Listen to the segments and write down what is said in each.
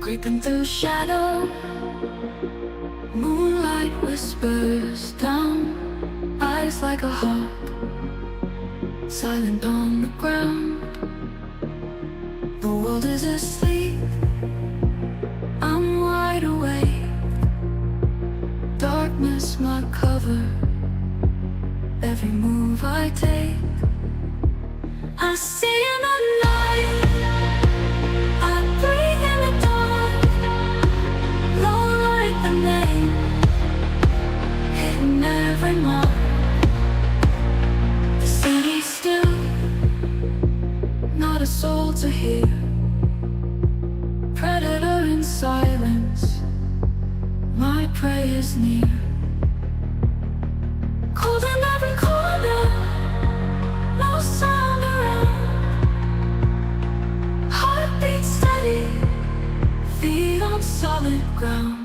Creeping through shadow, moonlight whispers down, eyes like a hawk, silent on the ground. The world is asleep, I'm wide awake. Darkness my cover, every move I take. I see in the night, I breathe in the dark. Low like the name, hitting every mark. The city's still, not a soul to hear. Predator in silence, my prey is near. Cold in every corner, no sound around. Heartbeat steady, feet on solid ground.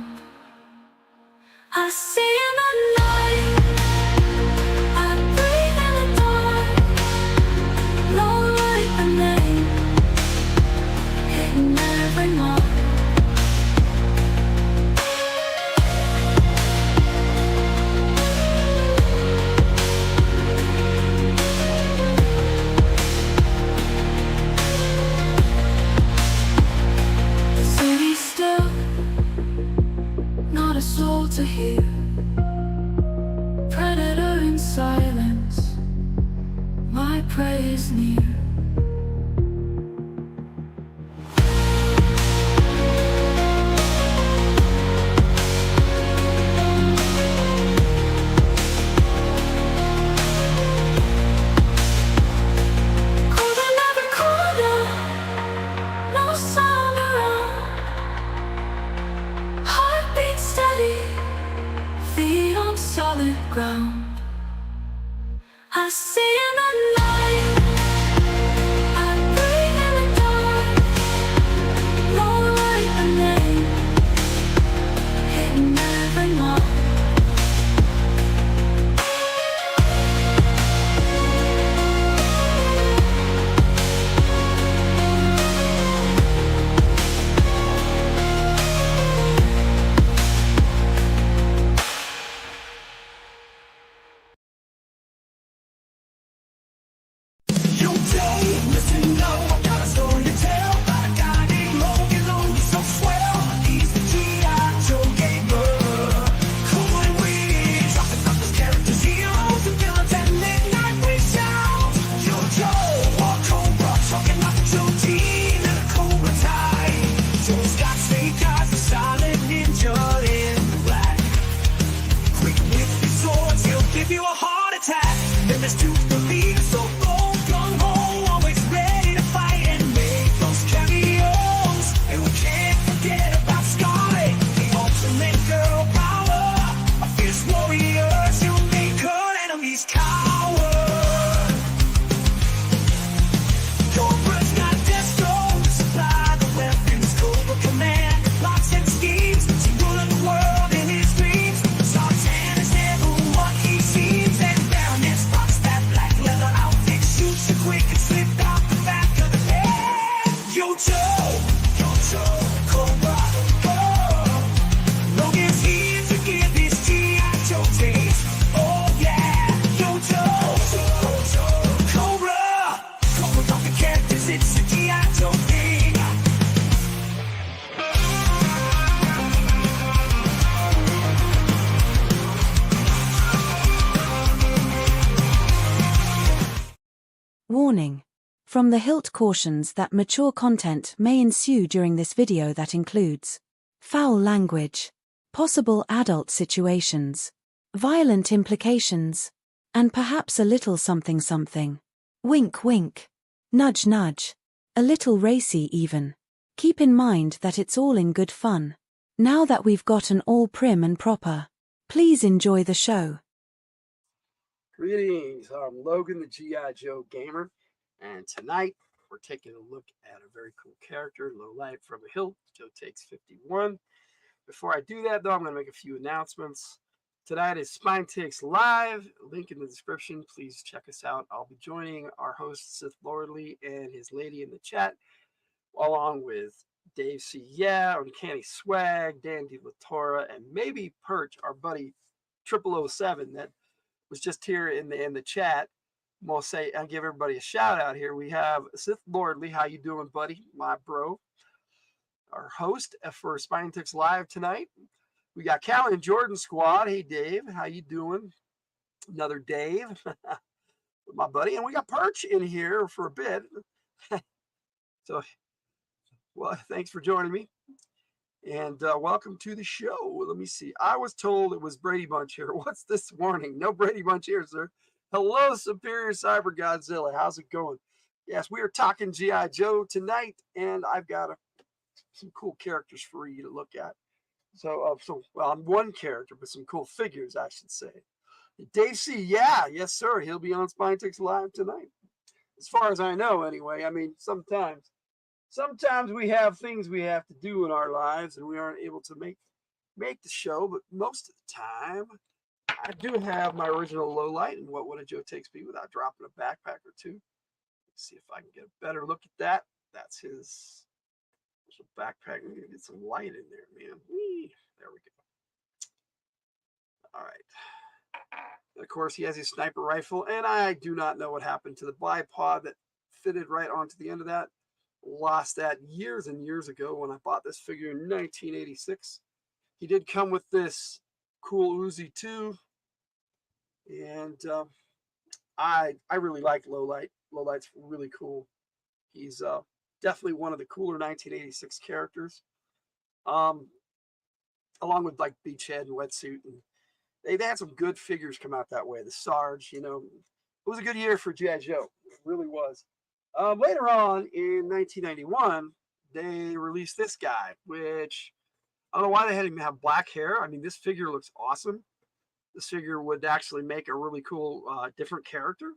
I see in the night, I breathe in the dark. Low like the name, hitting every mark. Not a soul to hear. Predator in silence, my prey is near. Cold in every corner, no sound around. Heartbeat steady, feet on solid ground. I see in the night, I breathe in the dark. Low like the name, hitting every mark. Give you a heart attack, and there's two believers, so bold, gung ho, always ready to fight and make those cameos. And we can't forget about Scarlet, the ultimate girl power, a fierce warrior to make her enemies cower. Cobra's got Destro to supply the weapons, Cobra command, plots and schemes, she ruling the world in his dreams. Sartan is never what he seems, and Baroness rocks that black leather outfit, shoots you quick and slipped out the back of the head. Yo Joe, Cobra, oh. Logan's here to give his G.I. Joe taste. Oh yeah, Yo Joe, Cobra talking characters, it's a G.I. Joe thing. Warning. From the Hildt cautions that mature content may ensue during this video that includes foul language, possible adult situations, violent implications, and perhaps a little something something. Wink wink. Nudge nudge. A little racy even. Keep in mind that it's all in good fun. Now that we've gotten all prim and proper, please enjoy the show. Greetings, I'm Logan, the G.I. Joe Gamer, and tonight we're taking a look at a very cool character, Low Light from Hildt, Joe Takes 51. Before I do that, though, I'm going to make a few announcements. Tonight is Spine Takes Live. Link in the description. Please check us out. I'll be joining our host, Sithlordly, and his lady in the chat, along with Dave C. Yeah, Uncanny Swag, Dandy Latora, and maybe Perch, our buddy 0007 that was just here in the chat. I'll say I'll give everybody a shout out here. We have Sithlordly. How you doing, buddy? My bro. Our host for Spine Ticks Live tonight. We got Callie and Jordan Squad. Hey Dave, how you doing? Another Dave. My buddy. And we got Perch in here for a bit. So well, thanks for joining me. And welcome to the show. Let me see. I was told it was Brady Bunch here. What's this warning? No Brady Bunch here, sir. Hello, Superior Cyber Godzilla. How's it going? Yes, we are talking G.I. Joe tonight, and I've got some cool characters for you to look at. So, well, I'm one character, but some cool figures, I should say. Dave C. Yeah, yes, sir. He'll be on Spine Ticks Live tonight. As far as I know, anyway. I mean, sometimes we have things we have to do in our lives and we aren't able to make the show, but most of the time I do have my original low light and what would a Joe takes me without dropping a backpack or two. Let's see if I can get a better look at that. That's his backpack. I'm gonna get some light in there, man. Whee! There we go. All right. And of course he has his sniper rifle, and I do not know what happened to the bipod that fitted right onto the end of that. Lost that years and years ago when I bought this figure in 1986. He did come with this cool Uzi too, and I really like Lowlight. Lowlight's really cool. He's definitely one of the cooler 1986 characters, along with like Beachhead and Wetsuit, and they had some good figures come out that way. The Sarge, you know, it was a good year for G.I. Joe. It really was. Later on in 1991, they released this guy, which I don't know why they had him have black hair. I mean, this figure looks awesome. This figure would actually make a really cool, different character.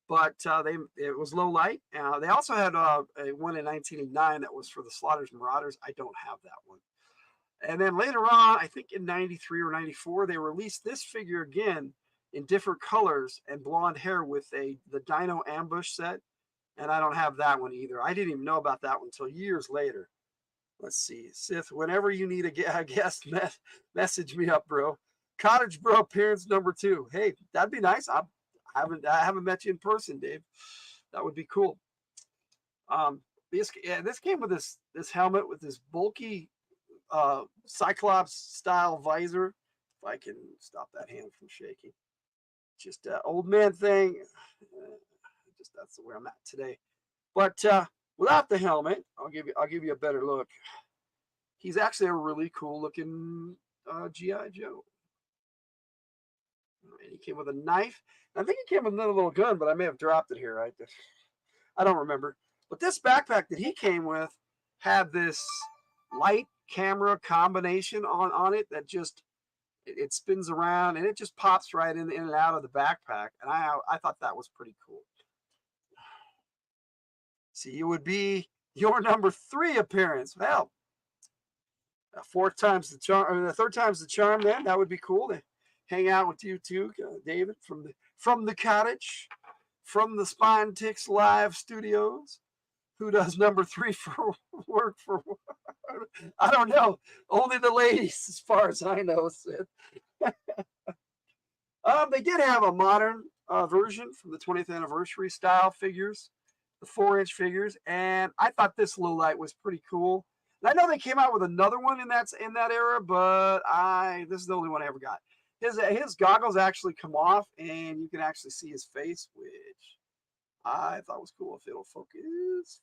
But it was low light. They also had a one in 1989 that was for the Slaughters Marauders. I don't have that one. And then later on, I think in 93 or 94, they released this figure again in different colors and blonde hair with the Dino Ambush set. And I don't have that one either. I didn't even know about that one until years later. Let's see. Sith, whenever you need a guest, message me up, bro. Cottage Bro appearance number 2. Hey, that'd be nice. I haven't met you in person, Dave. That would be cool. This came with this helmet with this bulky Cyclops style visor. If I can stop that hand from shaking. Just an old man thing. Just that's where I'm at today. But without the helmet, I'll give you a better look. He's actually a really cool looking G.I. Joe. And he came with a knife. I think he came with another little gun, but I may have dropped it here. I don't remember. But this backpack that he came with had this light camera combination on it that just it spins around and it just pops right in and out of the backpack. And I thought that was pretty cool. See, it would be your number 3 appearance. Well, 4th time's the charm, or the 3rd time's the charm. Then that would be cool to hang out with you too, David, from the cottage, from the Spine Ticks Live studios. Who does number 3 for work? I don't know. Only the ladies, as far as I know. They did have a modern version from the 20th anniversary style figures. The 4-inch figures, and I thought this low light was pretty cool. And I know they came out with another one in that era, but this is the only one I ever got. His goggles actually come off, and you can actually see his face, which I thought was cool. If it'll focus,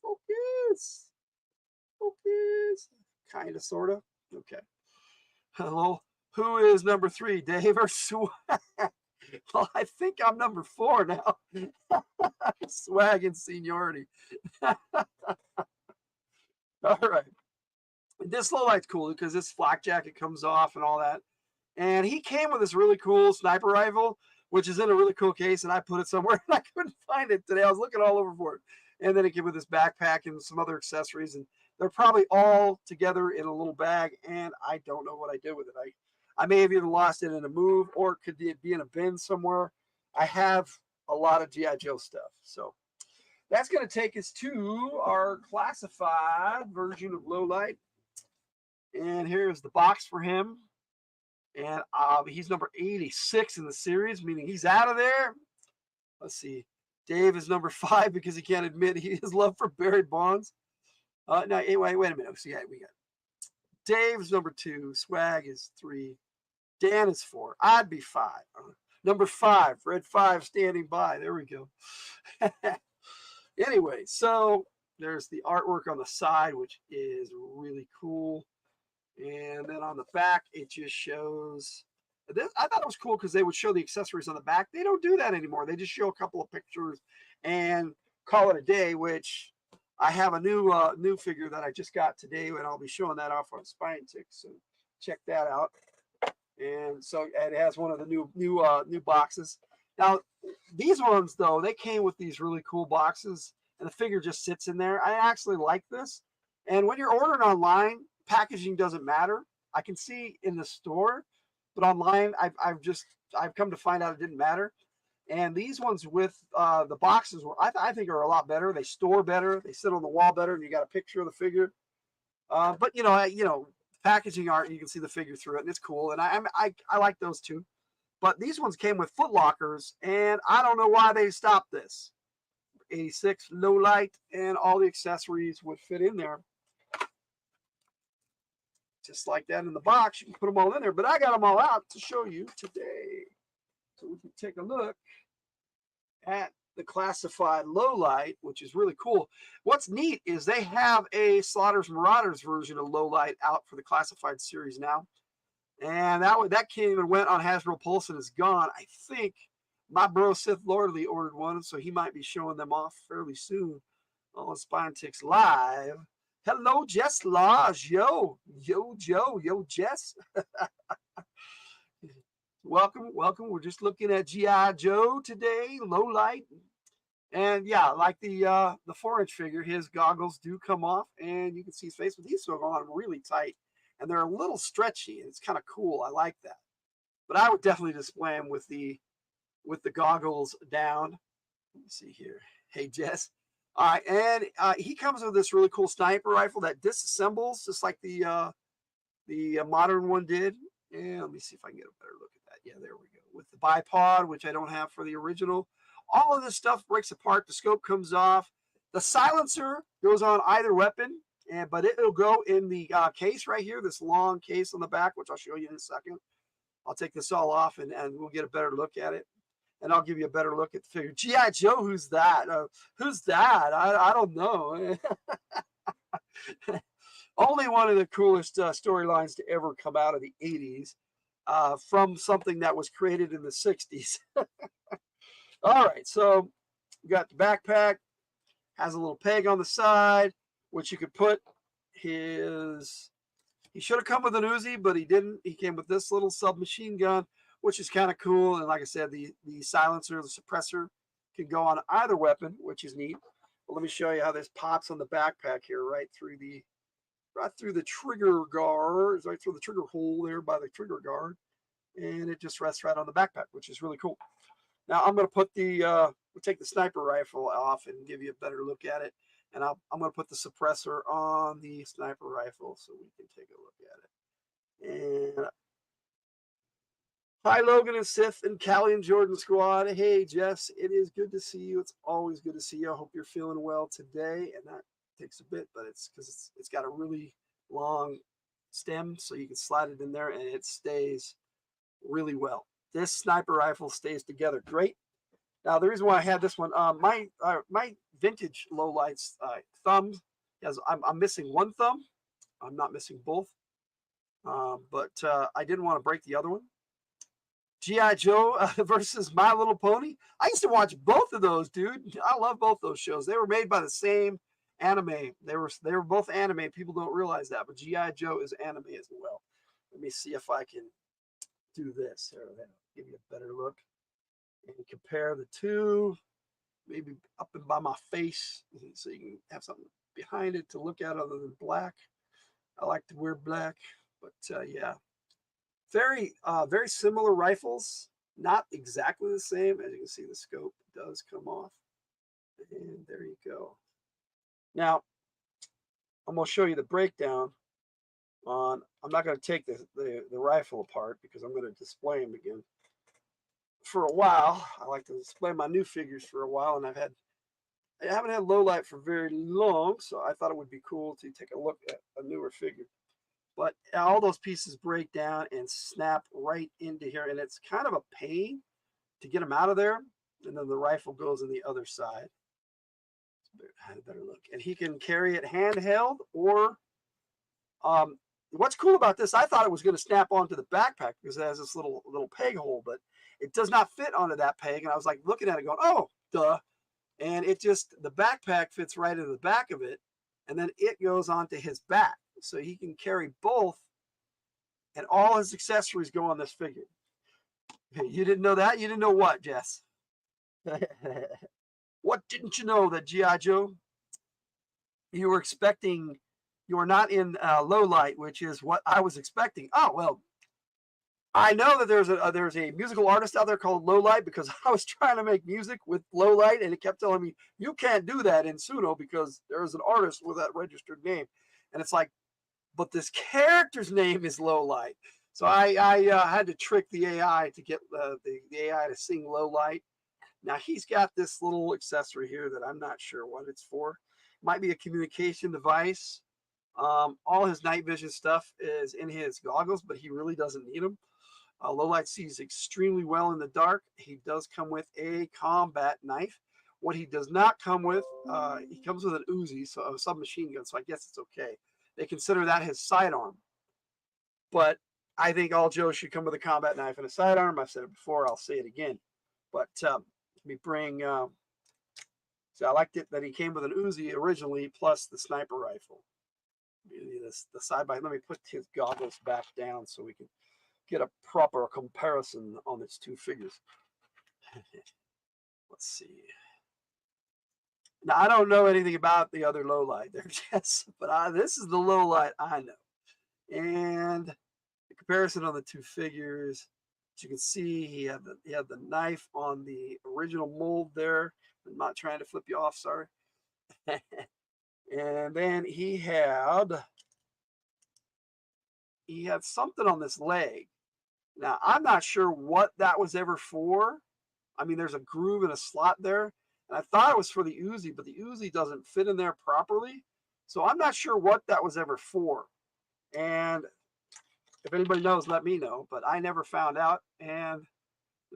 kind of, sort of. Okay. Hello. Who is number 3, Dave or Swag? Well, I think I'm number 4 now. Swag and seniority. All right. This low light's cool because this flak jacket comes off and all that. And he came with this really cool sniper rifle, which is in a really cool case, and I put it somewhere and I couldn't find it today. I was looking all over for it. And then it came with this backpack and some other accessories, and they're probably all together in a little bag, and I don't know what I did with it. I may have even lost it in a move, or it could be in a bin somewhere. I have a lot of G.I. Joe stuff. So that's going to take us to our classified version of low light. And here's the box for him. And he's number 86 in the series, meaning he's out of there. Let's see. Dave is number 5 because he can't admit his love for Barry Bonds. No, wait a minute. So, yeah, we got Dave's number 2. Swag is 3. Dan is 4. I'd be 5. Number 5. Red 5 standing by. There we go. Anyway, so there's the artwork on the side, which is really cool. And then on the back, it just shows. I thought it was cool because they would show the accessories on the back. They don't do that anymore. They just show a couple of pictures and call it a day, which I have a new figure that I just got today, and I'll be showing that off on Spine Tick. So check that out. And so it has one of the new boxes. Now, these ones, though, they came with these really cool boxes, and the figure just sits in there. I actually like this. And when you're ordering online, packaging doesn't matter. I can see in the store, but online, I've come to find out it didn't matter. And these ones with the boxes, I think are a lot better. They store better. They sit on the wall better, and you got a picture of the figure. But packaging art, you can see the figure through it, and it's cool. And I like those too. But these ones came with foot lockers, and I don't know why they stopped this. 86 low light, and all the accessories would fit in there. Just like that in the box, you can put them all in there. But I got them all out to show you today. So we can take a look at the classified low light, which is really cool. What's neat is they have a Slaughter's Marauders version of low light out for the classified series now. And that came and went on Hasbro Pulse and is gone. I think my bro Sithlordly ordered one, so he might be showing them off fairly soon on Spine Ticks Live. Hello, Jess Lodge. Yo, Joe. Yo, Jess. Welcome. We're just looking at G.I. Joe today, low light. And yeah, like the 4-inch figure, his goggles do come off, and you can see his face, but these go on really tight. And they're a little stretchy, and it's kind of cool. I like that. But I would definitely display him with the goggles down. Let me see here. Hey, Jess. All right, and he comes with this really cool sniper rifle that disassembles, just like the modern one did. And let me see if I can get a better look at that. Yeah, there we go. With the bipod, which I don't have for the original. All of this stuff breaks apart. The scope comes off. The silencer goes on either weapon, but it'll go in the case right here, this long case on the back, which I'll show you in a second. I'll take this all off, and we'll get a better look at it. And I'll give you a better look at the figure. G.I. Joe, who's that? Who's that? I don't know. Only one of the coolest storylines to ever come out of the 80s from something that was created in the 60s. All right, so we got the backpack. Has a little peg on the side, which you could put his... He should have come with an Uzi, but he didn't. He came with this little submachine gun, which is kind of cool. And like I said, the silencer, the suppressor can go on either weapon, which is neat. But let me show you how this pops on the backpack here, right through the trigger guard, right through the trigger hole there by the trigger guard. And it just rests right on the backpack, which is really cool. Now I'm going to put we'll take the sniper rifle off and give you a better look at it. And I'm going to put the suppressor on the sniper rifle so we can take a look at it. And hi, Logan and Sith and Callie and Jordan squad. Hey, Jess, it is good to see you. It's always good to see you. I hope you're feeling well today. And that takes a bit, but it's because it's got a really long stem, so you can slide it in there and it stays really well. This sniper rifle stays together great. Now, the reason why I had this one, my vintage low lights thumbs, I'm missing one thumb. I'm not missing both, but I didn't want to break the other one. G.I. Joe versus My Little Pony. I used to watch both of those, dude. I love both those shows. They were made by the same anime. They were both anime. People don't realize that, but G.I. Joe is anime as well. Let me see if I can do this. Here, give you a better look and compare the two. Maybe up and by my face, so you can have something behind it to look at other than black. I like to wear black, but yeah. Very similar rifles, not exactly the same. As you can see, the scope does come off. And there you go. Now, I'm going to show you the breakdown on, I'm not going to take the rifle apart because I'm going to display them again. For a while, I like to display my new figures for a while, and I haven't had low light for very long, so I thought it would be cool to take a look at a newer figure. But all those pieces break down and snap right into here, and it's kind of a pain to get them out of there. And then the rifle goes in the other side. Had a better look, and he can carry it handheld or what's cool about this, I thought it was going to snap onto the backpack because it has this little peg hole, but it does not fit onto that peg. And I was like looking at it going, oh, duh. And it just, the backpack fits right into the back of it. And then it goes onto his back. So he can carry both. And all his accessories go on this figure. You didn't know that? You didn't know what, Jess? What didn't you know that G.I. Joe? You were expecting, you are not in low light, which is what I was expecting. Oh, well, I know that there's a musical artist out there called Low Light because I was trying to make music with low light, and it kept telling me you can't do that in Suno because there's an artist with that registered name, and it's like, but this character's name is Low Light, so I had to trick the AI to get the AI to sing Low Light. Now he's got this little accessory here that I'm not sure what it's for. Might be a communication device. All his night vision stuff is in his goggles, but he really doesn't need them. Low light sees extremely well in the dark. He does come with a combat knife. What he does not come with, he comes with an Uzi, so a submachine gun, so I guess it's okay. They consider that his sidearm. But I think all Joes should come with a combat knife and a sidearm. I've said it before, I'll say it again. But let me bring, so I liked it that he came with an Uzi originally, plus the sniper rifle. The side by, let me put his goggles back down so we can get a proper comparison on its two figures. Let's see. Now, I don't know anything about the other low light there, Jess, but this is the low light I know. And the comparison on the two figures, as you can see, he had the knife on the original mold there. I'm not trying to flip you off, sorry. And then he had something on this leg. Now, I'm not sure what that was ever for. I mean, there's a groove and a slot there. And I thought it was for the Uzi, but the Uzi doesn't fit in there properly. So I'm not sure what that was ever for. And if anybody knows, let me know. But I never found out. And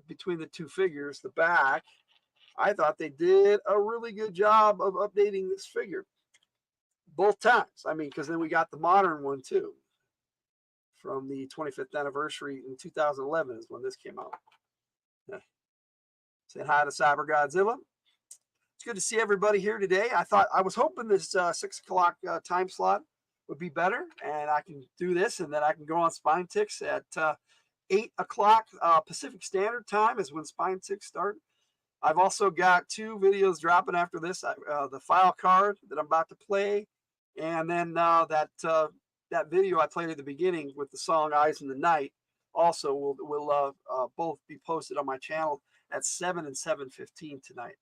between the two figures, the back, I thought they did a really good job of updating this figure. Both times. I mean, because then we got the modern one too. From the 25th anniversary in 2011 is when this came out. Saying hi to Cyber Godzilla. It's good to see everybody here today. I was hoping this 6 o'clock time slot would be better, and I can do this, and then I can go on Spine Ticks at 8 o'clock Pacific Standard Time is when Spine Ticks start. I've also got 2 videos dropping after this. The file card that I'm about to play, and then that video I played at the beginning with the song Eyes in the Night also will both be posted on my channel at 7 and 7:15 tonight.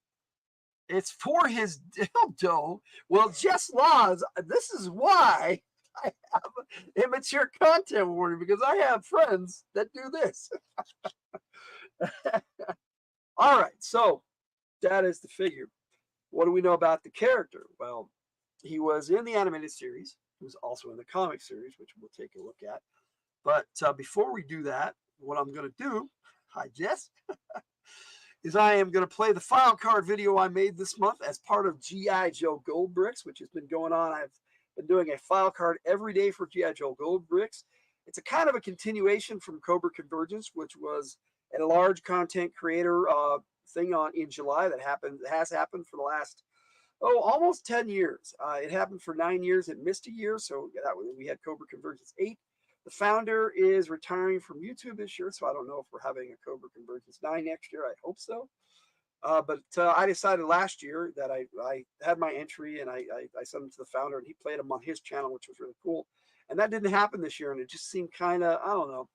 It's for his dildo. Well, Jess Laws, this is why I have immature content warning, because I have friends that do this. All right, so that is the figure. What do we know about the character? Well, he was in the animated series. He was also in the comic series, which we'll take a look at. But before we do that, what I'm going to do, hi Jess, is I am going to play the file card video I made this month as part of G.I. Joe Gold Bricks, which has been going on. I've been doing a file card every day for G.I. Joe Gold Bricks. It's a kind of a continuation from Cobra Convergence, which was a large content creator thing in July that has happened for the last almost 10 years. It happened for 9 years. It missed a year, so we had Cobra Convergence 8. The founder is retiring from YouTube this year, so I don't know if we're having a Cobra Convergence 9 next year. I hope so. But I decided last year that I had my entry, and I sent them to the founder, and he played them on his channel, which was really cool. And that didn't happen this year, and it just seemed kind of, I don't know.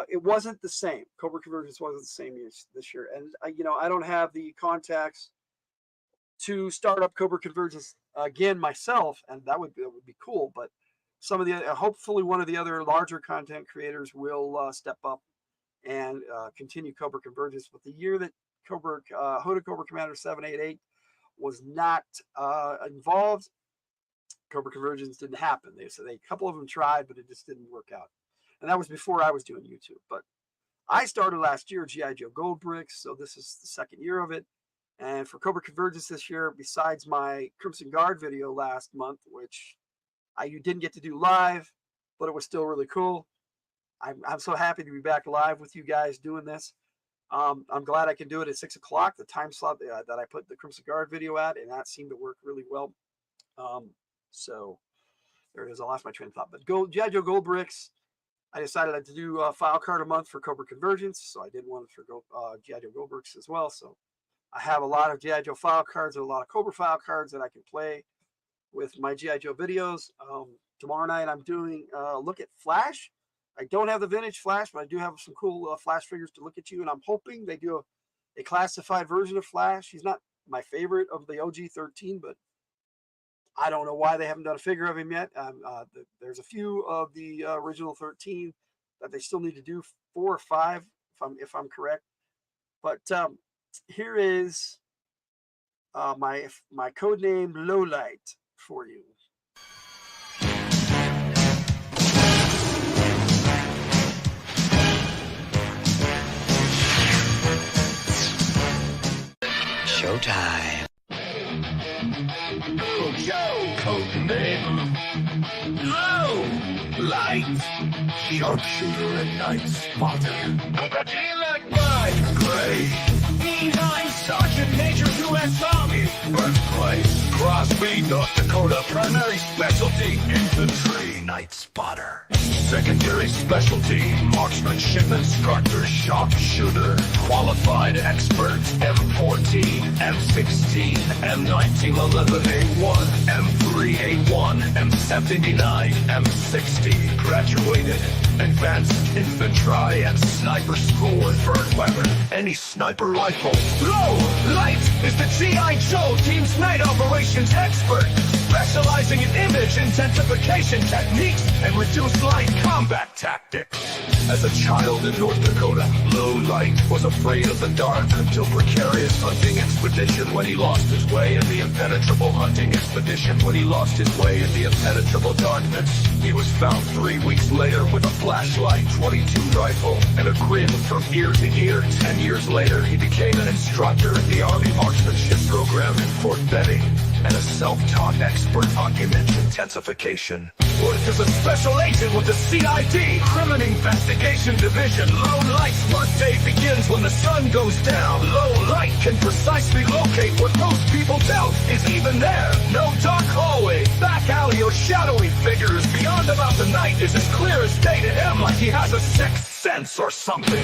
It wasn't the same. Cobra Convergence wasn't the same this year. And, I don't have the contacts to start up Cobra Convergence again myself, and that would be cool. But some of the hopefully one of the other larger content creators will step up and continue Cobra Convergence. But the year that Hooded Cobra Commander 788 was not involved, Cobra Convergence didn't happen. They said a couple of them tried, but it just didn't work out. And that was before I was doing YouTube. But I started last year G.I. Joe Gold Bricks, so this is the second year of it. And for Cobra Convergence this year, besides my Crimson Guard video last month, which I didn't get to do live, but it was still really cool. I'm so happy to be back live with you guys doing this. I'm glad I can do it at 6 o'clock, the time slot that I put the Crimson Guard video at, and that seemed to work really well. So there it is. I lost my train of thought. But G.I. Joe Gold Bricks, I decided to do a file card a month for Cobra Convergence, so I did one for G.I. Joe Gold Bricks as well. So I have a lot of G.I. Joe file cards and a lot of Cobra file cards that I can play with my G.I. Joe videos. Tomorrow night I'm doing a look at Flash. I don't have the vintage Flash, but I do have some cool Flash figures to look at you, and I'm hoping they do a classified version of Flash. He's not my favorite of the OG 13, but I don't know why they haven't done a figure of him yet. There's a few of the original 13 that they still need to do, 4 or 5, if I'm correct. But here is my code name Lowlight for you. Showtime. Joe, code name Low Light, sharpshooter and night spotter. Like mine, Gray. E9 Sergeant Major U.S. Army. Birthplace, Crosby, North Dakota. Primary specialty, infantry, night spotter. Secondary specialty, marksmanship instructor, sharpshooter. Qualified expert, M14, M16, M19, 11A1, M3A1, M79, M60. Graduated, advanced infantry and sniper school and bird weapon. Any sniper rifle. Low Light is the G.I. Joe team's night operations expert, specializing in image intensification techniques and reduced light combat tactics. As a child in North Dakota, Low Light was afraid of the dark until precarious hunting expedition when he lost his way in the impenetrable hunting expedition when he lost his way in the impenetrable darkness. He was found 3 weeks later with a flashlight, .22 rifle, and a grin from ear to ear. 10 years later, he became an instructor in the Army Marksmanship Program in Fort Benning and a self-taught expert on image intensification. Worked as a special agent with the CID, Criminal Investigation Division. Low Light's workday begins when the sun goes down. Low Light can precisely locate what most people doubt is even there. No dark hallway, back alley, or shadowy figures beyond about the night is as clear as day to him, like he has a sixth sense or something.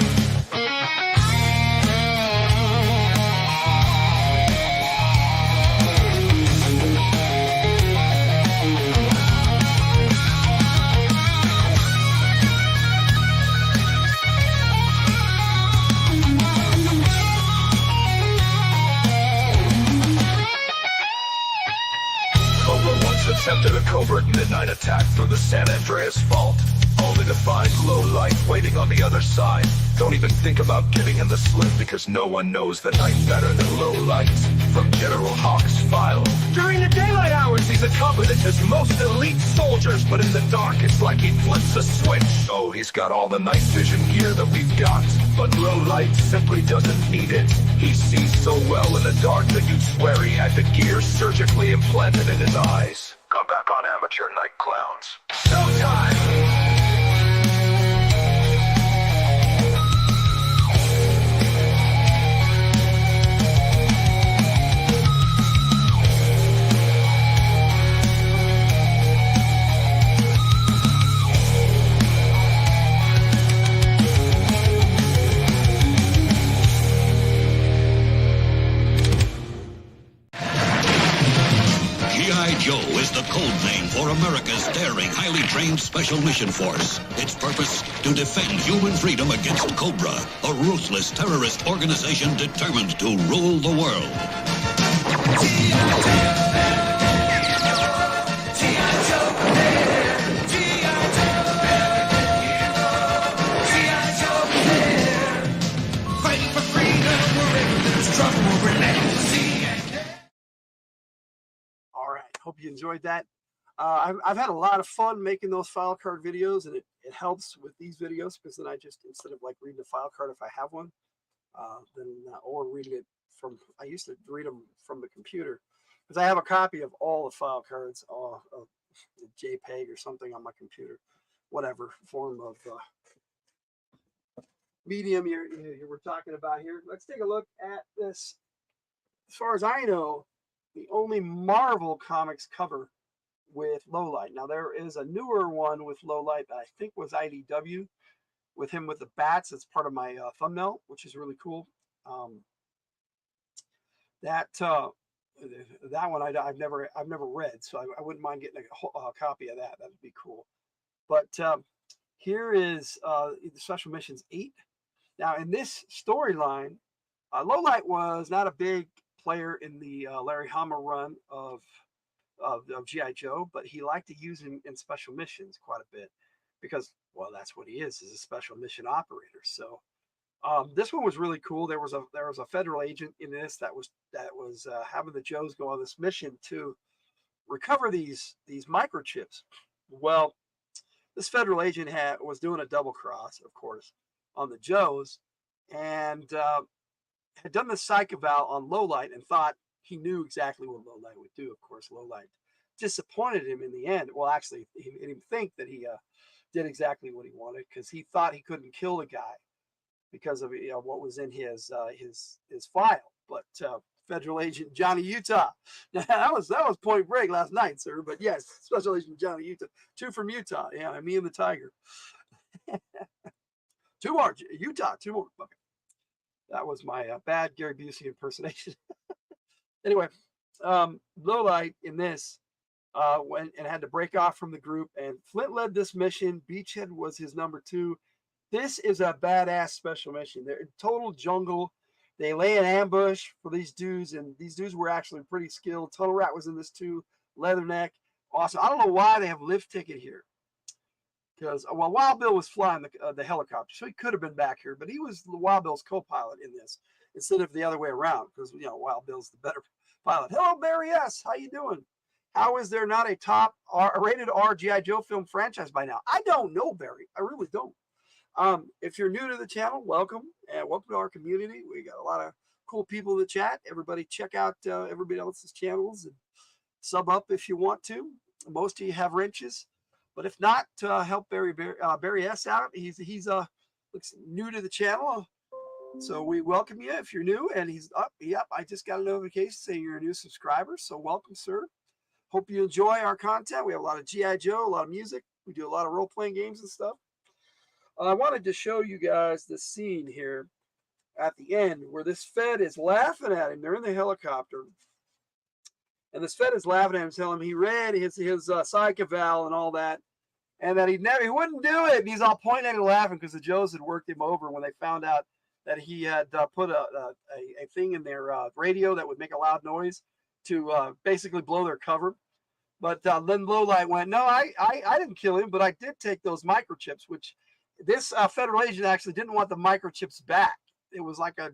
Attempted a covert midnight attack through the San Andreas Fault, only to find Low Light waiting on the other side. Don't even think about giving him the slip, because no one knows the night better than Low Light. From General Hawk's file. During the daylight hours, he's as competent as most elite soldiers, but in the dark, it's like he flips a switch. Oh, he's got all the night vision gear that we've got, but Low Light simply doesn't need it. He sees so well in the dark that you'd swear he had the gear surgically implanted in his eyes. Come back on Amateur Night Clowns. Showtime! G.I. Joe is the code name for America's daring, highly trained Special Mission Force. Its purpose, to defend human freedom against Cobra, a ruthless terrorist organization determined to rule the world. Fighting for freedom wherever there's trouble, All right, hope you enjoyed that. I've had a lot of fun making those file card videos, and it helps with these videos because then I just, instead of like reading the file card if I have one, or reading it from, I used to read them from the computer because I have a copy of all the file cards, JPEG or something on my computer, whatever form of medium you we're talking about here. Let's take a look at this. As far as I know, the only Marvel Comics cover with low light. Now there is a newer one with low light that I think was IDW, with him with the bats. It's part of my thumbnail, which is really cool. That one I've never read, so I wouldn't mind getting a copy of that. That'd be cool. But here is Special Missions 8. Now in this storyline, low light was not a big player in the Larry Hama run of G.I. Joe, but he liked to use him in special missions quite a bit because, well, that's what he is a special mission operator. So this one was really cool. There was a federal agent in this that was having the Joes go on this mission to recover these microchips. Well, this federal agent was doing a double cross, of course, on the Joes, and had done the psych eval on Lowlight and thought he knew exactly what Lowlight would do. Of course, Lowlight disappointed him in the end. Well, actually, he made him think that he did exactly what he wanted because he thought he couldn't kill the guy because of what was in his file. But Federal Agent Johnny Utah, that was Point Break last night, sir. But yes, Special Agent Johnny Utah, 2 from Utah. Yeah, me and the Tiger. 2 more, Utah, 2 more. Okay. That was my bad Gary Busey impersonation. Anyway, Lowlight in this went and had to break off from the group, and Flint led this mission. Beachhead was his number 2. This is a badass special mission. They're in total jungle. They lay an ambush for these dudes, and these dudes were actually pretty skilled. Tunnel Rat was in this too. Leatherneck, awesome. I don't know why they have lift ticket here, because Wild Bill was flying the helicopter, so he could have been back here, but he was Wild Bill's co-pilot in this instead of the other way around, because Wild Bill's the better pilot. Hello, Barry S. How you doing? How is there not a top rated R G.I. Joe film franchise by now? I don't know, Barry. I really don't. If you're new to the channel, welcome, and welcome to our community. We got a lot of cool people in the chat. Everybody check out everybody else's channels and sub up if you want to. Most of you have wrenches, but if not, help Barry S out. He's looks new to the channel, so we welcome you if you're new. And he's up. Yep, I just got a notification saying you're a new subscriber, so welcome, sir. Hope you enjoy our content. We have a lot of G.I. Joe, a lot of music. We do a lot of role-playing games and stuff. I wanted to show you guys the scene here at the end where this Fed is laughing at him. They're in the helicopter, and this Fed is laughing at him, telling him he read his psych eval and all that, and that he wouldn't do it. And he's all pointing at him laughing because the Joes had worked him over when they found out that he had put a thing in their radio that would make a loud noise to basically blow their cover. But then Lowlight went, no, I didn't kill him, but I did take those microchips, which this federal agent actually didn't want the microchips back. It was like a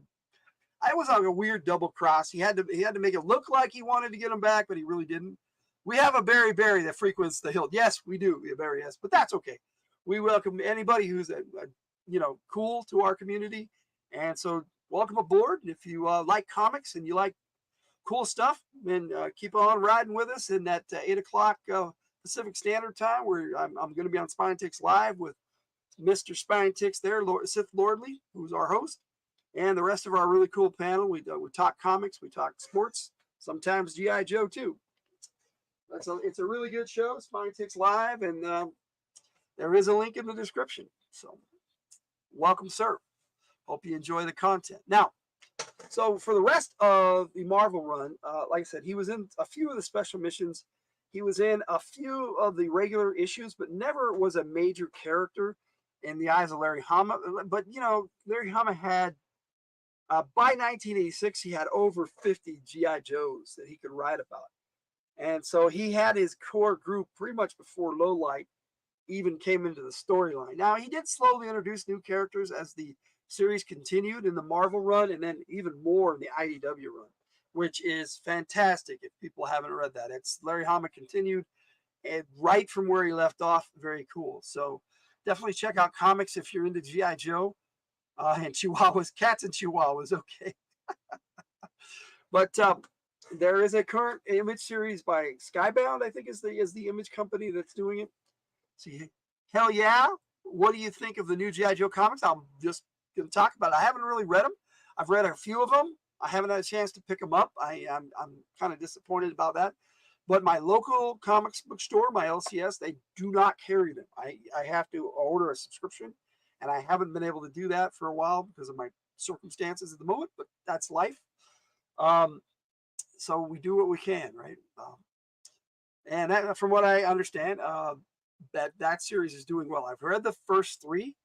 weird double cross. He had to make it look like he wanted to get them back, but he really didn't. We have a Barry that frequents the Hildt. Yes, we do. We have Barry S, but that's okay. We welcome anybody who's cool to our community, and so welcome aboard. If you like comics and you like cool stuff, then keep on riding with us in that 8 o'clock Pacific Standard Time, where I'm going to be on Spinetics Live with Mr. Spinetics there, Sithlordly, who's our host, and the rest of our really cool panel. We talk comics, we talk sports, sometimes G.I. Joe too. It's a really good show, Spinetics Live, and there is a link in the description. So welcome, sir. Hope you enjoy the content. Now, so for the rest of the Marvel run, like I said, he was in a few of the special missions. He was in a few of the regular issues, but never was a major character in the eyes of Larry Hama. But, Larry Hama had By 1986, he had over 50 G.I. Joes that he could write about. And so he had his core group pretty much before Lowlight even came into the storyline. Now, he did slowly introduce new characters as the series continued in the Marvel run, and then even more in the IDW run, which is fantastic if people haven't read that. It's Larry Hama continued and right from where he left off. Very cool. So definitely check out comics if you're into G.I. Joe and Chihuahuas, cats and Chihuahuas. Okay. But there is a current Image series by Skybound, I think is the Image company that's doing it. See, hell yeah. What do you think of the new G.I. Joe comics? I'm just going to talk about it. I haven't really read them. I've read a few of them. I haven't had a chance to pick them up. I'm kind of disappointed about that. But my local comics book store, my LCS, they do not carry them. I have to order a subscription, and I haven't been able to do that for a while because of my circumstances at the moment, but that's life. So we do what we can, right? And that, from what I understand, that series is doing well. I've read the first three,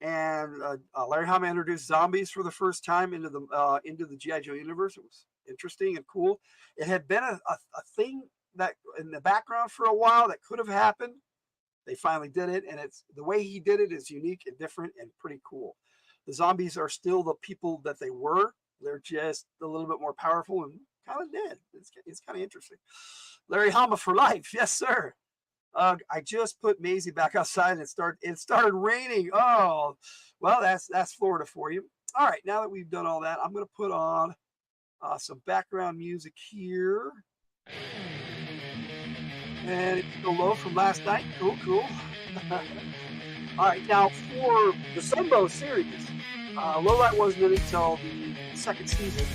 and Larry Hama introduced zombies for the first time into the G.I. Joe universe. It was interesting and cool. It had been a thing that in the background for a while that could have happened. They finally did it, and it's the way he did it is unique and different and pretty cool. The zombies are still the people that they were. They're just a little bit more powerful and kind of dead. It's kind of interesting. Larry Hama for life, yes sir. I just put Maisie back outside and it started raining. Oh, well, that's Florida for you. All right, now that we've done all that, I'm going to put on some background music here. And it's still low from last night. Cool. All right, now for the Sunbow series, Lowlight wasn't in until the second season.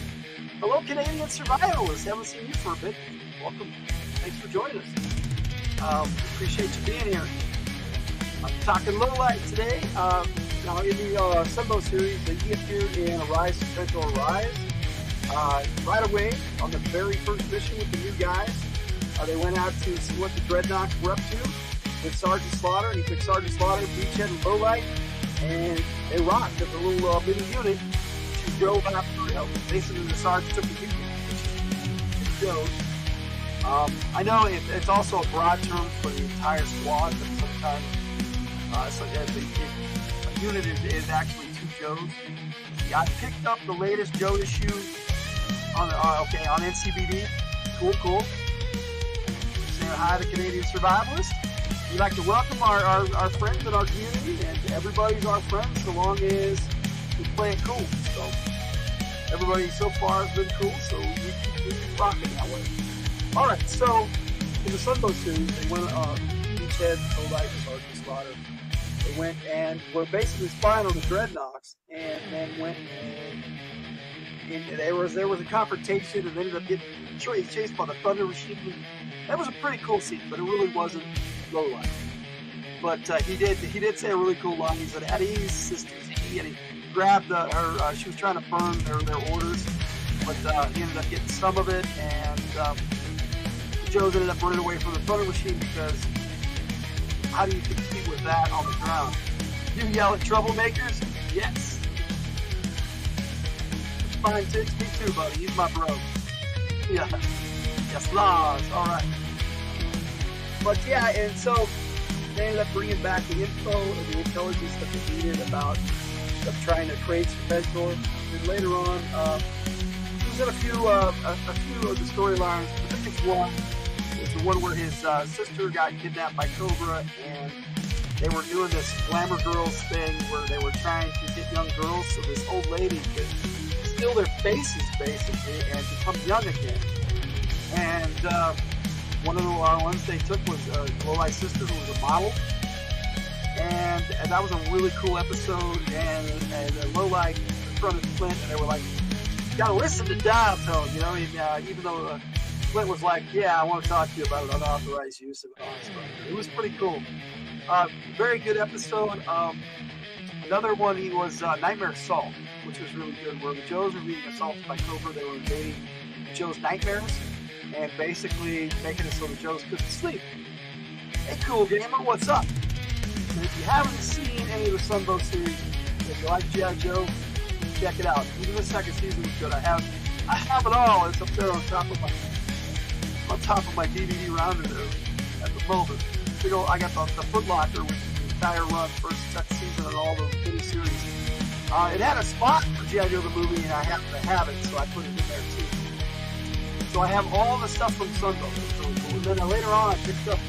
Hello, Canadian survivalists. Haven't seen you for a bit. Welcome. Thanks for joining us. Appreciate you being here. I'm talking Lowlight today. Now, in the Sunbow series, he appeared in Arise, Central Arise. Right away, on the very first mission with the new guys, they went out to see what the Dreadnoughts were up to with Sergeant Slaughter. He took Sergeant Slaughter, Beachhead, and Lowlight, and they rocked at the little mini unit. She drove after, basically the Sergeant took the people. Goes. I know it's also a broad term for the entire squad, but sometimes a unit is actually two Joes. Yeah, I picked up the latest Joe issue on NCBD. Cool. Saying hi to Canadian survivalists. We'd like to welcome our friends in our community, and everybody's our friend so long as we play it cool. So everybody so far has been cool, so we keep rocking that way. All right, so in the Sunbow series, they went Beachhead, Lowlight, Sergeant Slaughter. They went and were basically spying on the Dreadnoughts, and then went and there was a confrontation, and ended up getting chased by the Thunder Machine. That was a pretty cool scene, but it really wasn't Lowlight. But he did say a really cool line. He said, "At ease, sisters." And he grabbed her. She was trying to burn their orders, but he ended up getting some of it, and the Joes ended up running away from the Thunder Machine because how do you compete with that on the ground? You yell at troublemakers? Yes. Fine, takes me too, buddy. He's my bro. Yeah. Yes, laws. All right. But yeah, and so they ended up bringing back the info and the intelligence that they needed about trying to create some Mentor. And later on, there was in a few of the storylines. But the biggest one is the one where his sister got kidnapped by Cobra, and they were doing this glamour girls thing where they were trying to get young girls so this old lady could steal their faces basically and become young again. And one of the ones they took was Lowlight's sister, who was a model, and that was a really cool episode. And Lowlight confronted Flint, and they were like, "You gotta listen to dial tone," you know. And, even though Flint was like, "Yeah, I want to talk to you about unauthorized use of all this stuff." It was pretty cool. Very good episode. Another one was Nightmare Assault, which was really good, where the Joes were being assaulted by Cobra. They were invading the Joes' nightmares and basically making it so the Joes couldn't sleep. Hey, cool gamer, what's up? And if you haven't seen any of the Sunbow series, if you like G.I. Joe, check it out. Even the second season was good. I have it all. It's up there on top of my DVD rounder there at the moment. I got the Foot Locker with the entire run, first, second season, and all the miniseries. It had a spot for G.I. Joe the movie, and I happened to have it, so I put it in there too. So I have all the stuff from Sunbow. It's really cool. And then later on, I picked up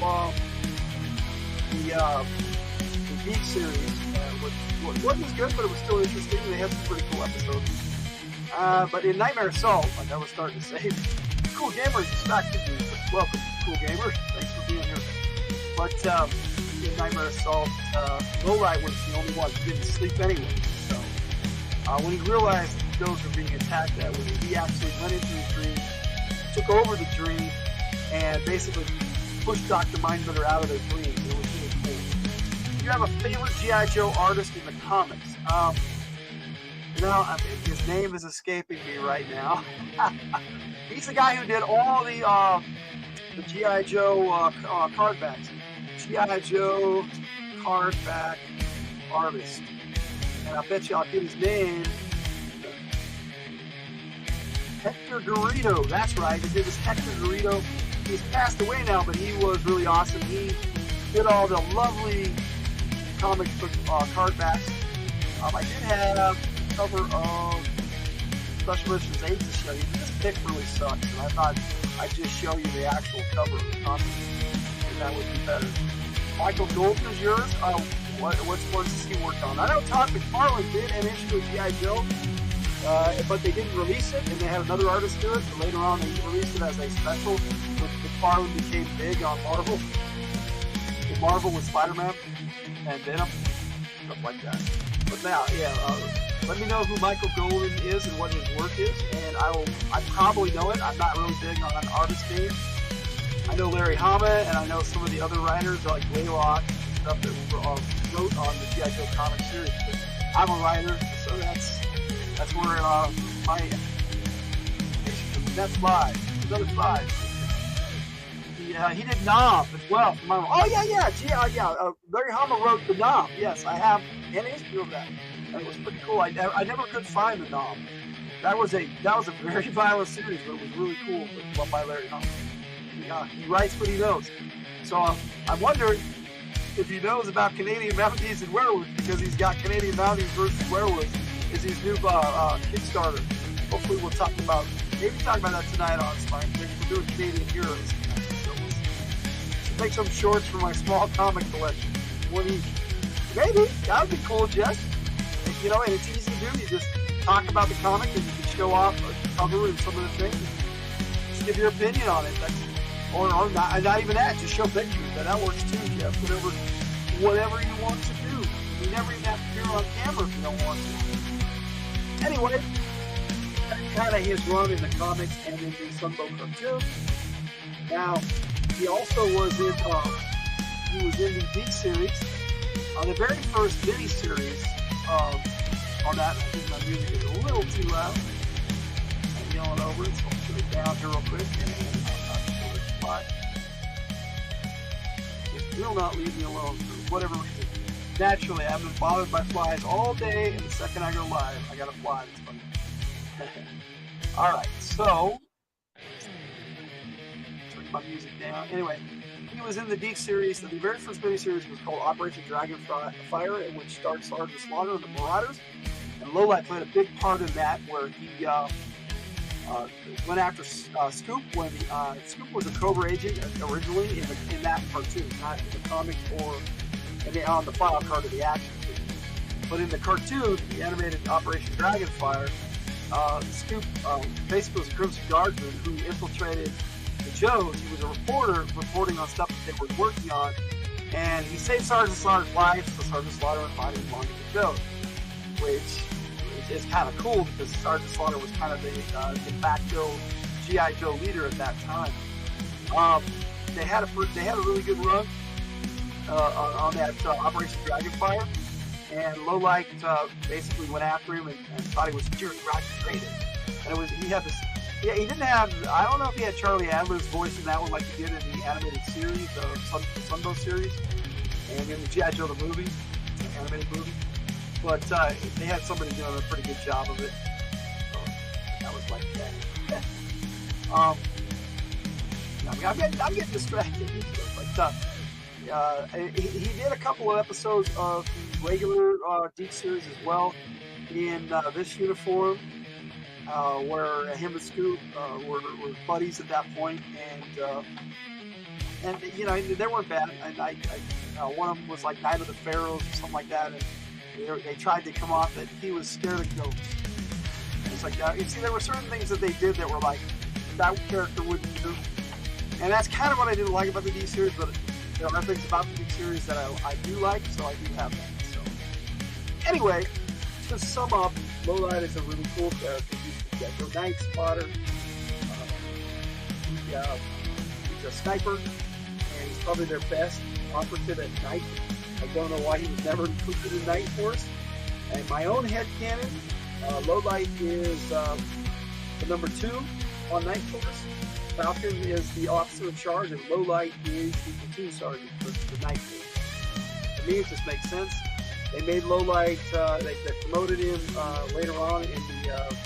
the Geek series, which wasn't as good, but it was still interesting. They had some pretty cool episodes. But in Nightmare Assault, like I was starting to say, Cool Gamer is back to you. Welcome, Cool Gamer. Thanks for being here. But in Nightmare Assault, Lowlight was the only one who didn't sleep anyway. So when he realized the Joes were being attacked that way, he actually went into his dream, took over the dream, and basically pushed Dr. Mindbender out of their dream. It was really cool. You have a favorite G.I. Joe artist in the comics? His name is escaping me right now. He's the guy who did all the G.I. Joe card backs. G.I. Joe card back artist. And I bet you I'll get his name. Hector Garrido. That's right. His name is Hector Garrido. He's passed away now, but he was really awesome. He did all the lovely comic book card backs. I did have a cover of Special Editions 8 to show you. This pic really sucks, and I thought I'd just show you the actual cover of the comic, and that would be better. Michael Golden is yours. What's ones he worked on? I know Todd McFarlane did an issue of G.I. Joe, but they didn't release it, and they had another artist do it. But later on, they released it as a special. But McFarlane became big on Marvel. And Marvel with Spider-Man and Venom, stuff like that. But now, let me know who Michael Golden is and what his work is, and I probably know it. I'm not really big on artist names. I know Larry Hama, and I know some of the other writers like Laylock and stuff that wrote on the G.I. Joe comic series. But I'm a writer, so that's where that's live. Another live. He did Nom as well. Larry Hama wrote the Nom. Yes, I have an issue of that. And it was pretty cool. I never could find the Nom. That was a very violent series, but it was really cool. But by Larry Hama. He writes what he knows. So I'm wondering if he knows about Canadian Mounties and werewolves, because he's got Canadian Mounties versus werewolves is his new Kickstarter. Hopefully we'll talk about that tonight on Spine. We're doing Canadian heroes. Should make some shorts for my small comic collection. One each. Maybe. That would be cool, Jess. And it's easy to do. You just talk about the comic and you can show off the cover and some of the things. Just give your opinion on it. Or not even that, just show pictures. That works too, Jeff. Whatever you want to do. You never even have to appear on camera if you don't want to. Anyway, that's kind of his run in the comics and in the Sunbow cartoon. Now, he also was in the Geek series. The very first mini-series on that. I think my music is a little too loud. I'm yelling over it, so I'll put it down here real quick. It will not leave me alone for whatever reason. Naturally, I've been bothered by flies all day, and the second I go live, I got a fly. It's funny. Alright, so turn my music down. Anyway, he was in the Geek series. The very first miniseries was called Operation Dragonfire, in which starred Sergeant Slaughter and the Marauders. And Lowlight played a big part in that, where he went after Scoop when Scoop was a Cobra agent originally in that cartoon, not in the comics or on the file card of the action figure. But in the cartoon, the animated Operation Dragonfire, Scoop basically was a Crimson Guardsman who infiltrated the Joes. He was a reporter reporting on stuff that they were working on, and he saved Sergeant Slaughter's life, so Sergeant Slaughter and fighting along with the Joes, which is kind of cool because Sergeant Slaughter was kind of the de facto G.I. Joe leader at that time. They had a really good run on that Operation Dragonfire, and Lowlight basically went after him and thought he was Jerry Roger traded. And he didn't have, I don't know if he had Charlie Adler's voice in that one like he did in the animated series, the Sunbow series, and in the G.I. Joe the movie, the animated movie. but they had somebody doing a pretty good job of it. So that was like that. I mean, I'm getting distracted, but he did a couple of episodes of the regular Deke series as well in this uniform, where him and Scoop were buddies at that point, and you know, they weren't bad. And one of them was like Night of the Pharaohs or something like that, and they tried to come off that he was scared of ghosts. And it's like, you see, there were certain things that they did that were like that character wouldn't do, and that's kind of what I didn't like about the D series. But there are things about the D series that I do like, so I do have that. So anyway, to sum up, Lowlight is a really cool character. He's a night spotter. He's a sniper, and he's probably their best operative at night. I don't know why he was never included in Night Force. And my own headcanon, Lowlight is the number 2 on Night Force. Falcon is the officer in charge, and Lowlight is the platoon sergeant for Night Force. To me, it just makes sense. They made Lowlight, they promoted him later on in the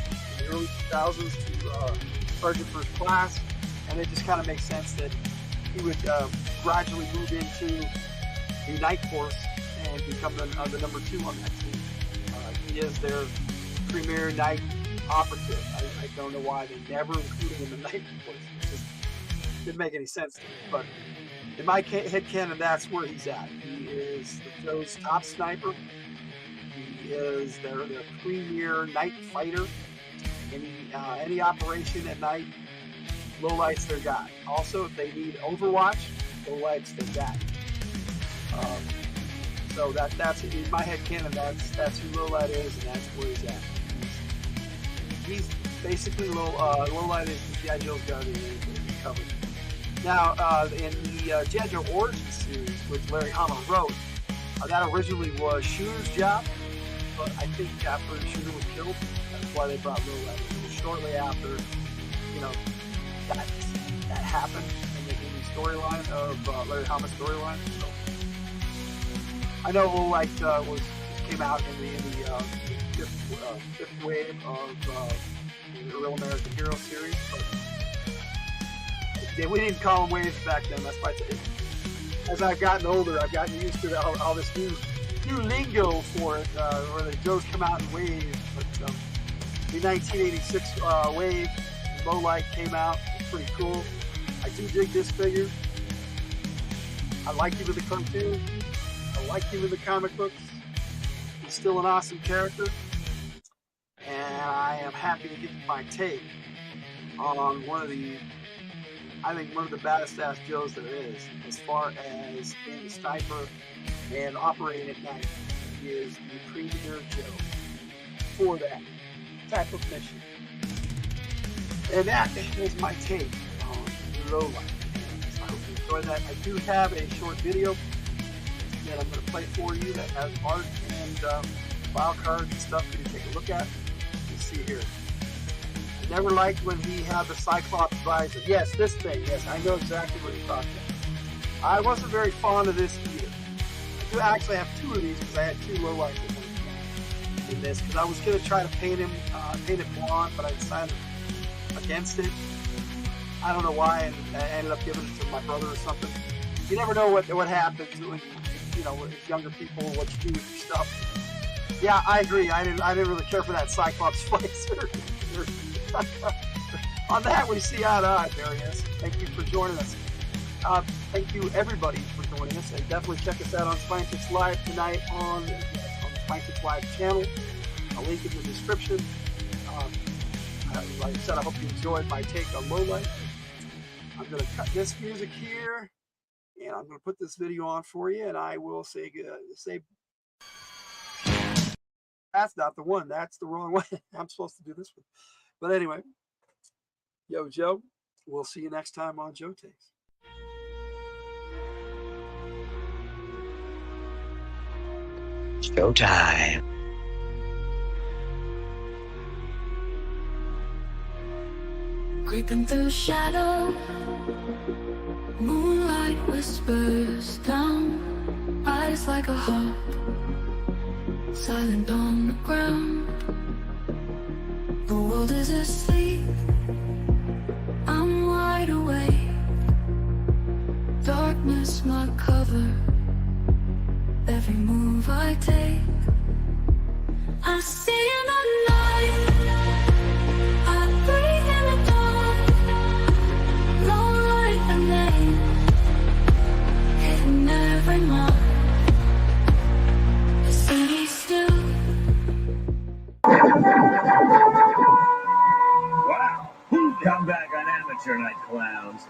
early 2000s to sergeant first class, and it just kind of makes sense that he would gradually move into the Night Force and become the number 2 on that team. He is their premier night operative. I don't know why they never included him in the Night Force. It just didn't make any sense to me. But in my headcanon, that's where he's at. He is the Joe's top sniper. He is their premier night fighter. Any operation at night, Lowlight's their guy. Also, if they need Overwatch, Lowlight's their guy. So that's in my headcanon. That's who Lowlight is, and that's where he's at. He's basically Lowlight is the G.I. Joe's guardian. He's covered. Now, in the G.I. Joe Origins series, which Larry Hama wrote, that originally was Shooter's job, but I think after Shooter was killed, that's why they brought Lowlight. It was shortly after, you know, that happened in the storyline of Larry Hama's storyline. So I know Lowlight came out in the fifth wave of the Real American Hero series, but we didn't call them waves back then. That's why as I've gotten older, I've gotten used to all this new lingo for it, where the Joes come out in waves. But the 1986 wave, Lowlight came out. It's pretty cool. I do dig this figure. I like him in the cartoon. I like him in the comic books. He's still an awesome character. And I am happy to give my take on one of the baddest ass Joes there is, as far as being a sniper and operating at night. He is the premier Joe for that type of mission. And that is my take on Lowlight. So I hope you enjoyed that. I do have a short video that I'm going to play for you that has art and file cards and stuff for you to take a look at. You see here. I never liked when he had the Cyclops visor. Yes, this thing. Yes, I know exactly what you're talking about. I wasn't very fond of this either. I do actually have 2 of these because I had 2 Lowlights in this, because I was going to try to paint it blonde, but I decided against it. I don't know why, and I ended up giving it to my brother or something. You never know what happens when, you know, with younger people, what you do with your stuff. Yeah, I agree. I didn't really care for that Cyclops visor. On that, we see eye to eye, there he is. Thank you for joining us. Thank you, everybody, for joining us. And definitely check us out on Spinetix Live tonight on the Spinetix Live channel. A link in the description. Like I said, I hope you enjoyed my take on Lowlight. I'm going to cut this music here, and I'm going to put this video on for you, and I will say that's not the one. That's the wrong one. I'm supposed to do this one. But anyway, yo, Joe, we'll see you next time on Joe Takes. Showtime. Creeping through the shadow, moonlight whispers down, eyes like a hawk, silent on the ground. The world is asleep, I'm wide awake. Darkness my cover, every move I take. I see in the night, I breathe in the dawn. Long like the name, hidden every mark. The city still. Wow, come back on Amateur Night, clowns.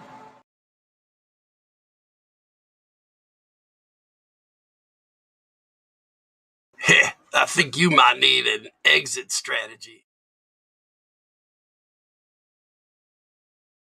I think you might need an exit strategy.